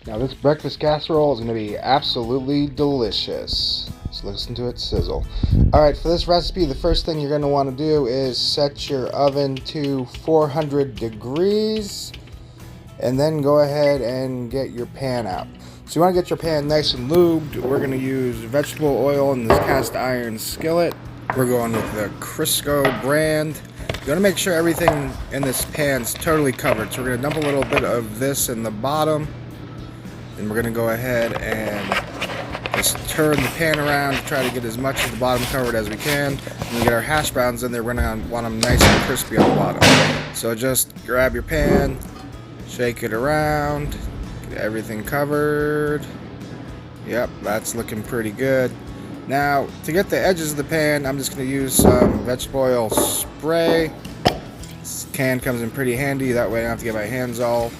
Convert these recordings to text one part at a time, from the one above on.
Now this breakfast casserole is going to be absolutely delicious. So listen to it sizzle. Alright, for this recipe, the first thing you're going to want to do is set your oven to 400 degrees. And then go ahead and get your pan out. So you want to get your pan nice and lubed. We're going to use vegetable oil in this cast iron skillet. We're going with the Crisco brand. You want to make sure everything in this pan is totally covered. So we're going to dump a little bit of this in the bottom. And we're going to go ahead and just turn the pan around to try to get as much of the bottom covered as we can. When we get our hash browns in there, we're going to want them nice and crispy on the bottom. So just grab your pan, shake it around, get everything covered. Yep, that's looking pretty good. Now, to get the edges of the pan, I'm just going to use some vegetable oil spray. This can comes in pretty handy, that way I don't have to get my hands all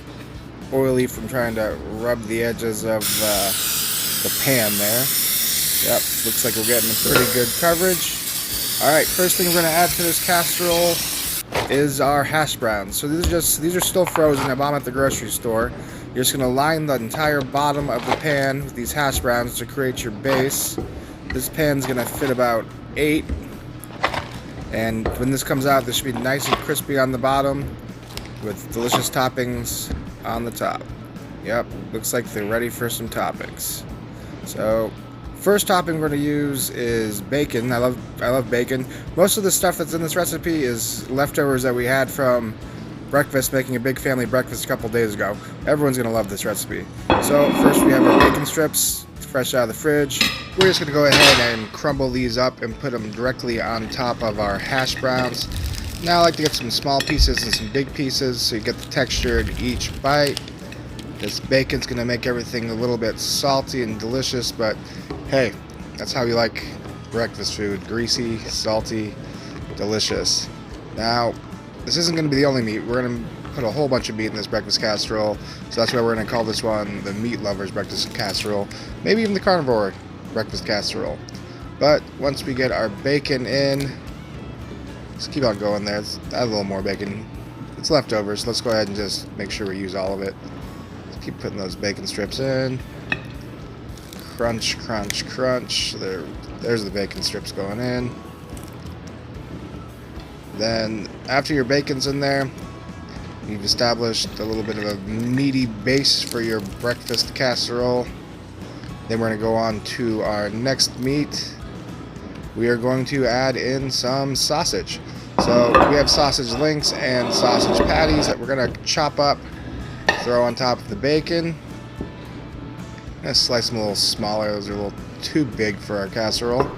oily from trying to rub the edges of the pan there. Yep, looks like we're getting a pretty good coverage. Alright, first thing we're going to add to this casserole is our hash browns. So these are still frozen. I bought them at the grocery store. You're just going to line the entire bottom of the pan with these hash browns to create your base. This pan's going to fit about 8. And when this comes out, this should be nice and crispy on the bottom with delicious toppings on the top. Yep, looks like they're ready for some toppings. So first topping we're going to use is bacon. I love bacon. Most of the stuff that's in this recipe is leftovers that we had from breakfast, making a big family breakfast a couple days ago. Everyone's going to love this recipe. So first we have our bacon strips, fresh out of the fridge. We're just going to go ahead and crumble these up and put them directly on top of our hash browns. Now I like to get some small pieces and some big pieces so you get the texture in each bite. This bacon's going to make everything a little bit salty and delicious, but hey, that's how we like breakfast food. Greasy, salty, delicious. Now, this isn't going to be the only meat. We're going to put a whole bunch of meat in this breakfast casserole, so that's why we're going to call this one the Meat Lovers Breakfast Casserole. Maybe even the Carnivore Breakfast Casserole. But once we get our bacon in, let's keep on going there. Let's add a little more bacon. It's leftovers, so let's go ahead and just make sure we use all of it. Let's keep putting those bacon strips in. Crunch, crunch, crunch. There's the bacon strips going in. Then, after your bacon's in there, you've established a little bit of a meaty base for your breakfast casserole. Then we're going to go on to our next meat. We are going to add in some sausage. So we have sausage links and sausage patties that we're going to chop up, throw on top of the bacon. I'm going to slice them a little smaller. Those are a little too big for our casserole.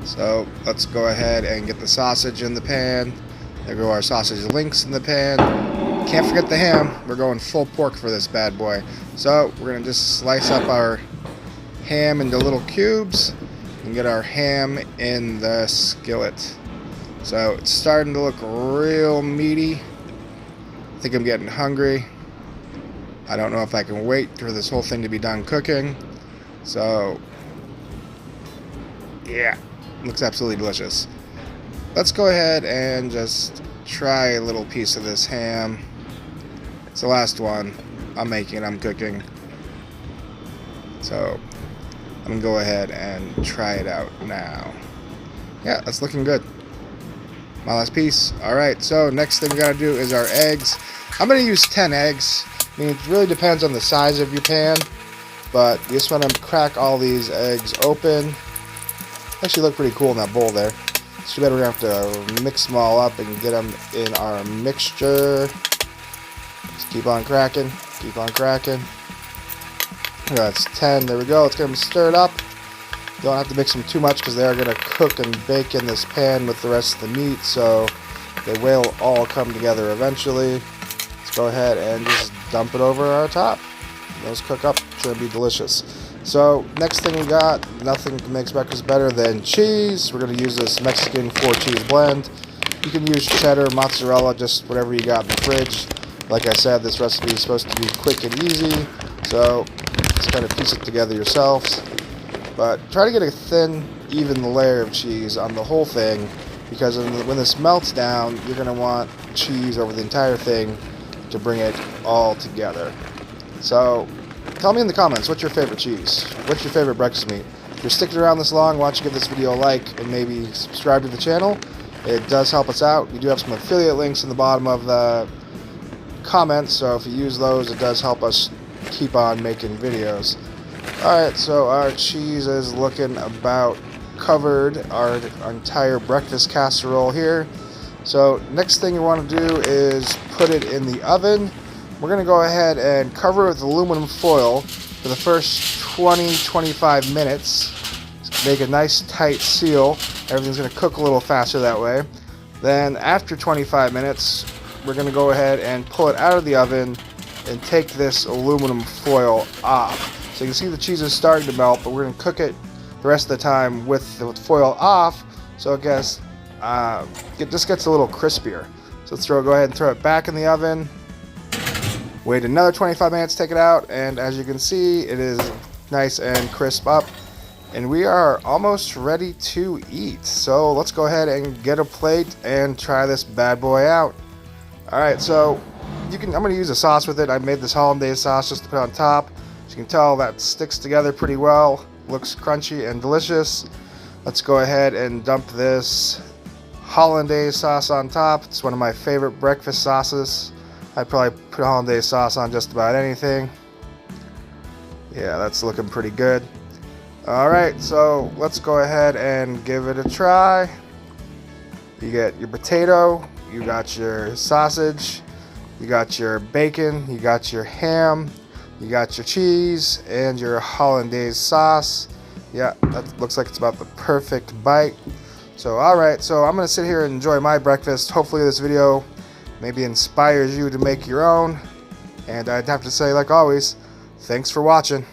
So let's go ahead and get the sausage in the pan. There go our sausage links in the pan. Can't forget the ham. We're going full pork for this bad boy. So we're going to just slice up our ham into little cubes and get our ham in the skillet. So it's starting to look real meaty. I think I'm getting hungry. I don't know if I can wait for this whole thing to be done cooking. So yeah, looks absolutely delicious. Let's go ahead and just try a little piece of this ham. It's the last one. I'm making it, I'm cooking. So I'm going to go ahead and try it out now. Yeah, that's looking good. My last piece. Alright, so next thing we got to do is our eggs. I'm going to use 10 eggs. I mean, it really depends on the size of your pan. But you just want to crack all these eggs open. Actually look pretty cool in that bowl there. So we're going to have to mix them all up and get them in our mixture. Just keep on cracking. Keep on cracking. That's 10. There we go. Let's get them stirred up. Don't have to mix them too much because they are going to cook and bake in this pan with the rest of the meat. So they will all come together eventually. Let's go ahead and just dump it over our top. Those cook up. It's going to be delicious. So next thing we got, nothing makes breakfast better than cheese. We're going to use this Mexican 4-cheese blend. You can use cheddar, mozzarella, just whatever you got in the fridge. Like I said, this recipe is supposed to be quick and easy, so just kind of piece it together yourselves. But try to get a thin, even layer of cheese on the whole thing, because when this melts down, you're going to want cheese over the entire thing to bring it all together. So tell me in the comments, what's your favorite cheese? What's your favorite breakfast meat? If you're sticking around this long, why don't you give this video a like and maybe subscribe to the channel? It does help us out. We do have some affiliate links in the bottom of the comments, so if you use those, it does help us keep on making videos. Alright, so our cheese is looking about covered, our entire breakfast casserole here. So next thing you want to do is put it in the oven. We're going to go ahead and cover it with aluminum foil for the first 20-25 minutes. Make a nice tight seal. Everything's going to cook a little faster that way. Then after 25 minutes, we're going to go ahead and pull it out of the oven and take this aluminum foil off. So you can see the cheese is starting to melt, but we're going to cook it the rest of the time with the foil off, so it just gets a little crispier. So let's go ahead and throw it back in the oven. Wait another 25 minutes, take it out, and as you can see, it is nice and crisp up. And we are almost ready to eat. So let's go ahead and get a plate and try this bad boy out. Alright, so I'm going to use a sauce with it. I made this hollandaise sauce just to put on top. As you can tell, that sticks together pretty well. Looks crunchy and delicious. Let's go ahead and dump this hollandaise sauce on top. It's one of my favorite breakfast sauces. I'd probably put hollandaise sauce on just about anything. Yeah, that's looking pretty good. Alright, so let's go ahead and give it a try. You get your potato, you got your sausage, you got your bacon, you got your ham, you got your cheese, and your hollandaise sauce. Yeah, that looks like it's about the perfect bite. So alright, so I'm going to sit here and enjoy my breakfast. Hopefully this video maybe inspires you to make your own. And I'd have to say, like always, thanks for watching.